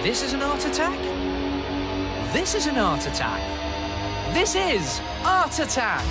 This is an art attack. This is an art attack. This is Art Attack.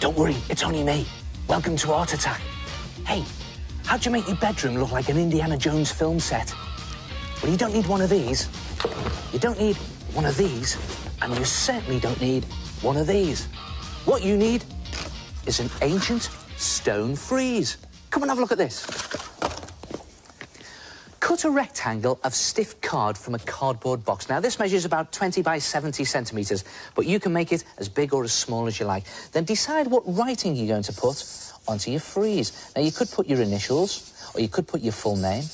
Don't worry, it's only me. Welcome to Art Attack. Hey, how'd you make your bedroom look like an Indiana Jones film set? Well, you don't need one of these. You don't need one of these, and you certainly don't need one of these. What you need is an ancient stone frieze. Come and have a look at this. Cut a rectangle of stiff card from a cardboard box. Now, this measures about 20 by 70 centimetres, but you can make it as big or as small as you like. Then decide what writing you're going to put onto your frieze. Now, you could put your initials, or you could put your full name,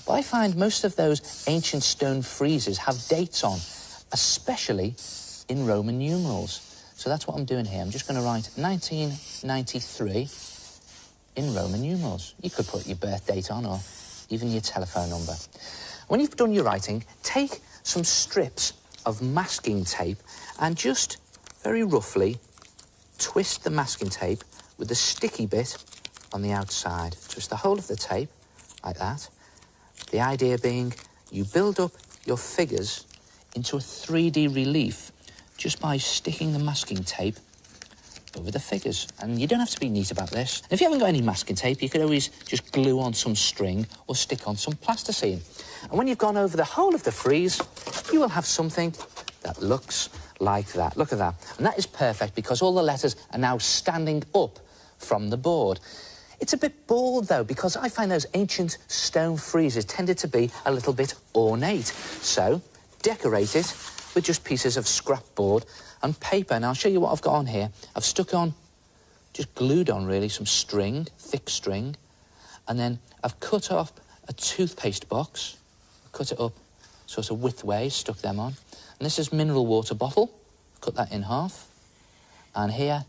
but I find most of those ancient stone friezes have dates on, especially in Roman numerals. So that's what I'm doing here. I'm just going to write 1993 in Roman numerals. You could put your birth date on, or even your telephone number. When you've done your writing, take some strips of masking tape and just very roughly twist the masking tape with the sticky bit on the outside. Twist the whole of the tape like that. The idea being you build up your figures into a 3D relief just by sticking the masking tape over the figures. And you don't have to be neat about this. If you haven't got any masking tape, you could always just glue on some string or stick on some plasticine. And when you've gone over the whole of the frieze, you will have something that looks like that. Look at that. And that is perfect because all the letters are now standing up from the board. It's a bit bald, though, because I find those ancient stone friezes tended to be a little bit ornate. So decorate it with just pieces of scrap board and paper. Now, I'll show you what I've got on here. I've stuck on, just glued on, really, some string, thick string, and then I've cut off a toothpaste box, cut it up sort of widthways, stuck them on. And this is mineral water bottle, cut that in half. And here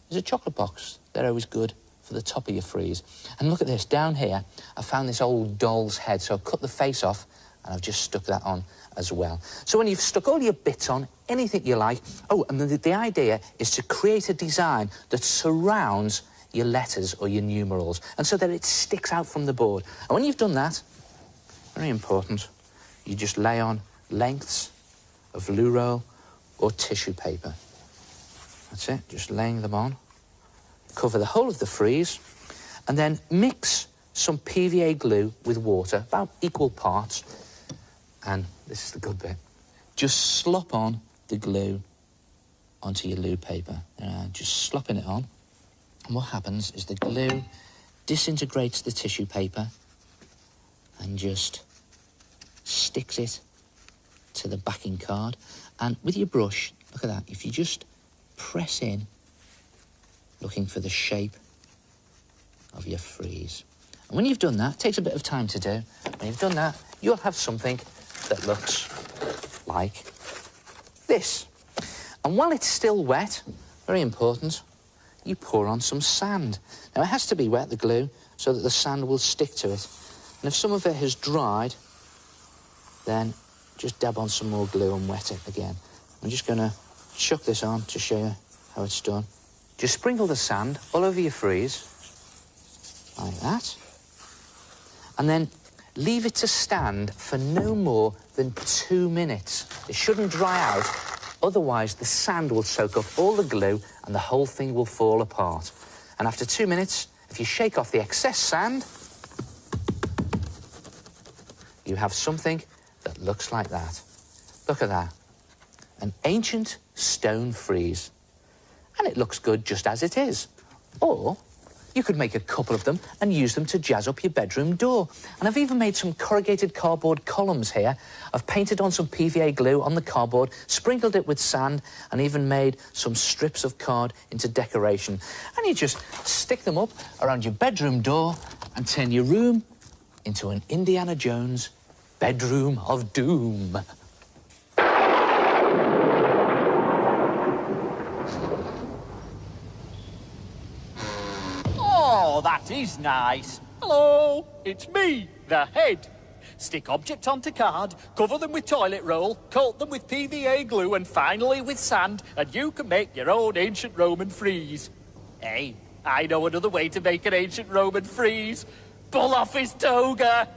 is a chocolate box. They're always good for the top of your frieze. And look at this, down here, I found this old doll's head, so I've cut the face off and I've just stuck that on as well. So when you've stuck all your bits on, anything you like... Oh, and the idea is to create a design that surrounds your letters or your numerals, and so that it sticks out from the board. And when you've done that, very important, you just lay on lengths of loo roll or tissue paper. That's it, just laying them on. Cover the whole of the frieze, and then mix some PVA glue with water, about equal parts. And this is the good bit. Just slop on the glue onto your loo paper. Just slopping it on. And what happens is the glue disintegrates the tissue paper and just sticks it to the backing card. And with your brush, look at that, if you just press in, looking for the shape of your frieze. And when you've done that, it takes a bit of time to do. When you've done that, you'll have something that looks like this. And while it's still wet, very important, you pour on some sand. Now, it has to be wet, the glue, so that the sand will stick to it. And if some of it has dried, then just dab on some more glue and wet it again. I'm just going to chuck this on to show you how it's done. Just sprinkle the sand all over your frieze, like that. And then leave it to stand for no more than 2 minutes. It shouldn't dry out, otherwise the sand will soak up all the glue and the whole thing will fall apart. And after 2 minutes, if you shake off the excess sand, you have something that looks like that. Look at that. An ancient stone frieze. And it looks good just as it is. Or you could make a couple of them and use them to jazz up your bedroom door. And I've even made some corrugated cardboard columns here. I've painted on some PVA glue on the cardboard, sprinkled it with sand, and even made some strips of card into decoration. And you just stick them up around your bedroom door and turn your room into an Indiana Jones bedroom of doom. Oh, that is nice. Hello, it's me, the head. Stick object onto card, cover them with toilet roll, coat them with PVA glue, and finally with sand, and you can make your own ancient Roman frieze. Hey, I know another way to make an ancient Roman frieze. Pull off his toga.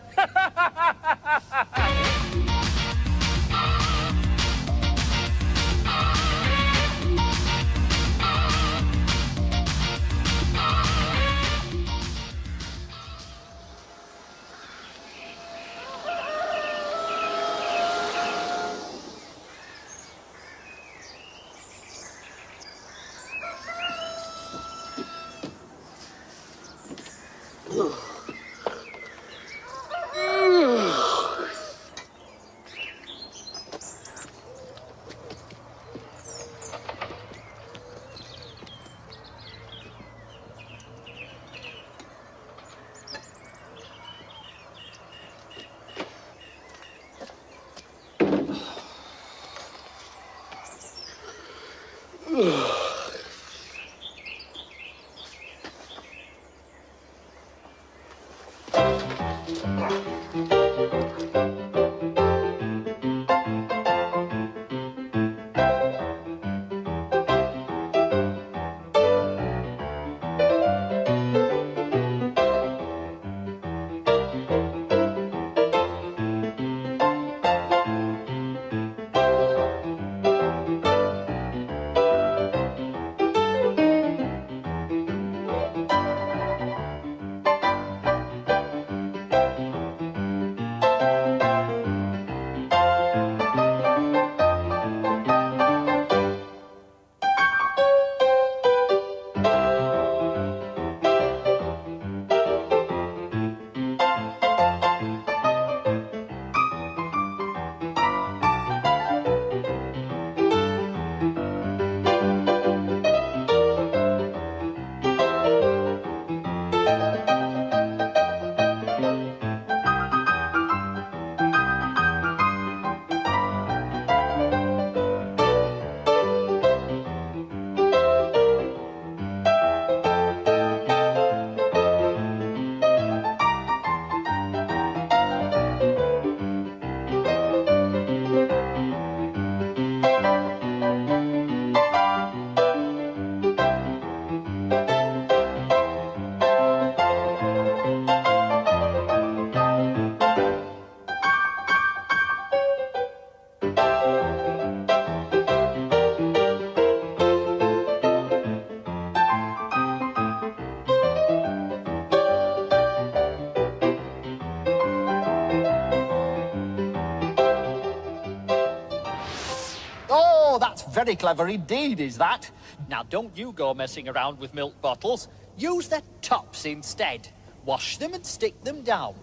Oh, that's very clever indeed, is that? Now, don't you go messing around with milk bottles. Use their tops instead. Wash them and stick them down.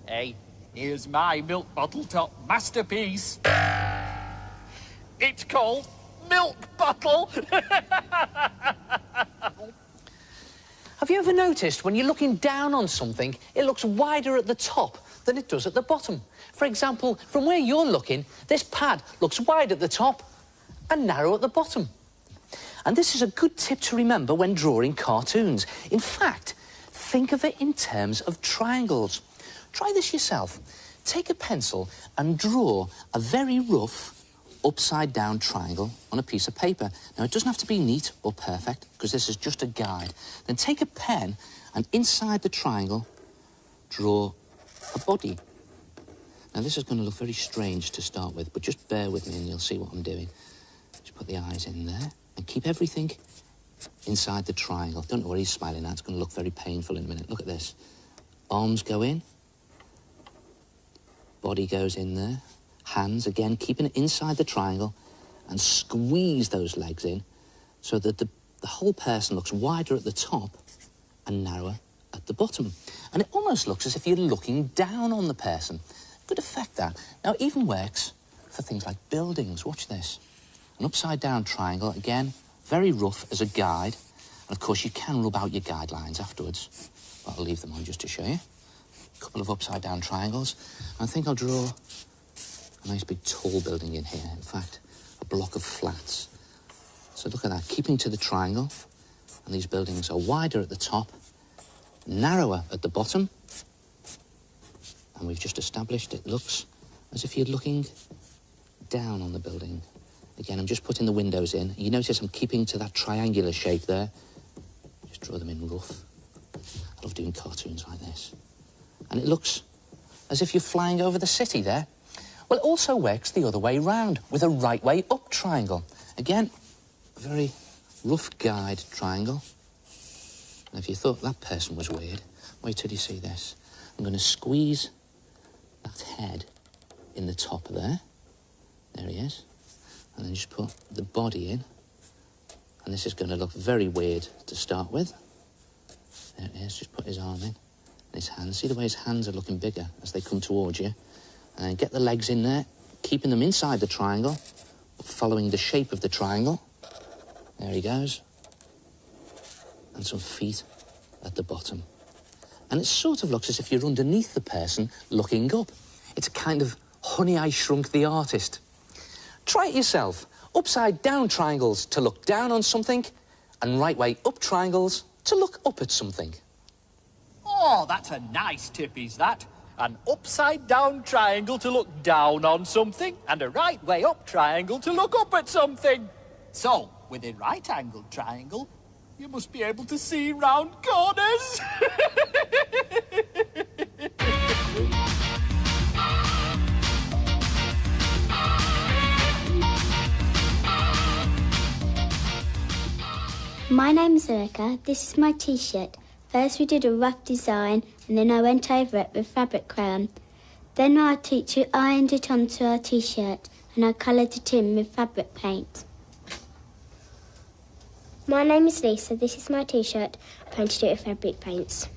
Hey, here's my milk bottle top masterpiece. It's called Milk Bottle. Have you ever noticed when you're looking down on something, it looks wider at the top than it does at the bottom? For example, from where you're looking, this pad looks wide at the top and narrow at the bottom. And this is a good tip to remember when drawing cartoons. In fact, think of it in terms of triangles. Try this yourself. Take a pencil and draw a very rough upside-down triangle on a piece of paper. Now, it doesn't have to be neat or perfect, because this is just a guide. Then take a pen and inside the triangle, draw a body. Now, this is going to look very strange to start with, but just bear with me and you'll see what I'm doing. Just put the eyes in there and keep everything inside the triangle. Don't know what he's smiling at. It's going to look very painful in a minute. Look at this. Arms go in. Body goes in there. Hands, again, keeping it inside the triangle, and squeeze those legs in so that the whole person looks wider at the top and narrower at the bottom. And it almost looks as if you're looking down on the person. Good effect, that. Now, it even works for things like buildings. Watch this. An upside-down triangle, again, very rough as a guide. And, of course, you can rub out your guidelines afterwards. But I'll leave them on just to show you. a couple of upside-down triangles. I think I'll draw a nice big tall building in here. In fact, a block of flats. So look at that, keeping to the triangle. And these buildings are wider at the top, narrower at the bottom. And we've just established it looks as if you're looking down on the building. Again, I'm just putting the windows in. You notice I'm keeping to that triangular shape there. Just draw them in rough. I love doing cartoons like this. And it looks as if you're flying over the city there. Well, it also works the other way round with a right way up triangle. Again, a very rough guide triangle. And if you thought that person was weird, wait till you see this. I'm going to squeeze that head in the top there. There he is. And then just put the body in. And this is going to look very weird to start with. There it is, just put his arm in. And his hands. See the way his hands are looking bigger as they come towards you? And then get the legs in there, keeping them inside the triangle, but following the shape of the triangle. There he goes. And some feet at the bottom. And it sort of looks as if you're underneath the person looking up. It's a kind of Honey, I Shrunk the Artist. Try it yourself. Upside down triangles to look down on something, and right way up triangles to look up at something. Oh, that's a nice tip, is that? An upside-down triangle to look down on something, and a right-way-up triangle to look up at something. So, with a right-angled triangle, you must be able to see round corners. My name's Erica. This is my T-shirt. First we did a rough design and then I went over it with fabric crayon. Then our teacher ironed it onto our T-shirt and I coloured it in with fabric paint. My name is Lisa. This is my T-shirt. I painted it with fabric paints.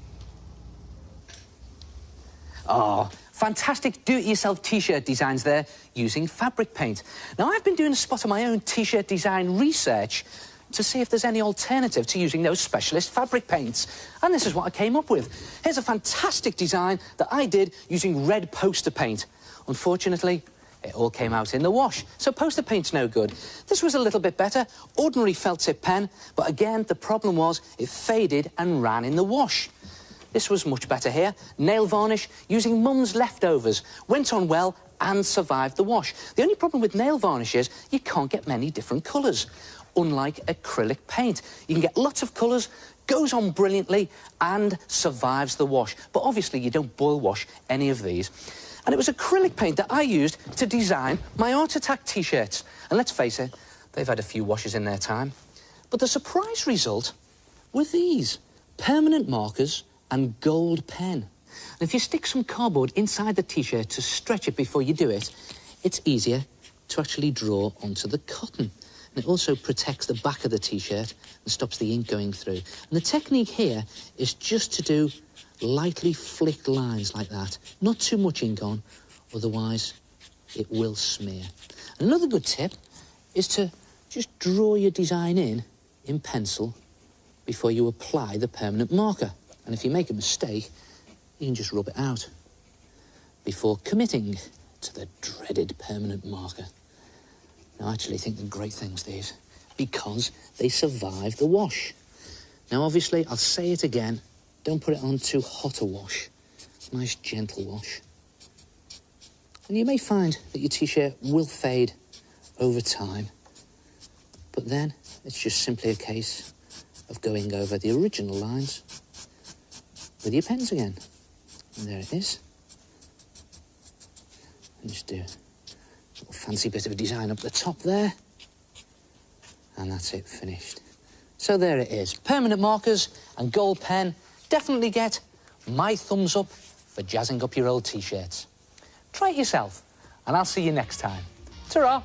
Oh, fantastic do-it-yourself T-shirt designs there using fabric paint. Now, I've been doing a spot of my own T-shirt design research to see if there's any alternative to using those specialist fabric paints. And this is what I came up with. Here's a fantastic design that I did using red poster paint. Unfortunately, it all came out in the wash, so poster paint's no good. This was a little bit better, ordinary felt tip pen, but again, the problem was it faded and ran in the wash. This was much better here. Nail varnish using Mum's leftovers. Went on well and survived the wash. The only problem with nail varnish is you can't get many different colours. Unlike acrylic paint, you can get lots of colours, goes on brilliantly and survives the wash. But obviously you don't boil wash any of these. And it was acrylic paint that I used to design my Art Attack T-shirts. And let's face it, they've had a few washes in their time. But the surprise result were these, permanent markers and gold pen. And if you stick some cardboard inside the T-shirt to stretch it before you do it, it's easier to actually draw onto the cotton. And it also protects the back of the T-shirt and stops the ink going through. And the technique here is just to do lightly flicked lines like that. Not too much ink on, otherwise it will smear. And another good tip is to just draw your design in pencil before you apply the permanent marker. And if you make a mistake, you can just rub it out before committing to the dreaded permanent marker. Now, I actually think they're great things, these, because they survive the wash. Now, obviously, I'll say it again, don't put it on too hot a wash. Nice, gentle wash. And you may find that your T-shirt will fade over time, but then it's just simply a case of going over the original lines with your pens again. And there it is. And just do a little fancy bit of a design up the top there. And that's it, finished. So there it is. Permanent markers and gold pen. Definitely get my thumbs up for jazzing up your old T-shirts. Try it yourself, and I'll see you next time. Ta-ra!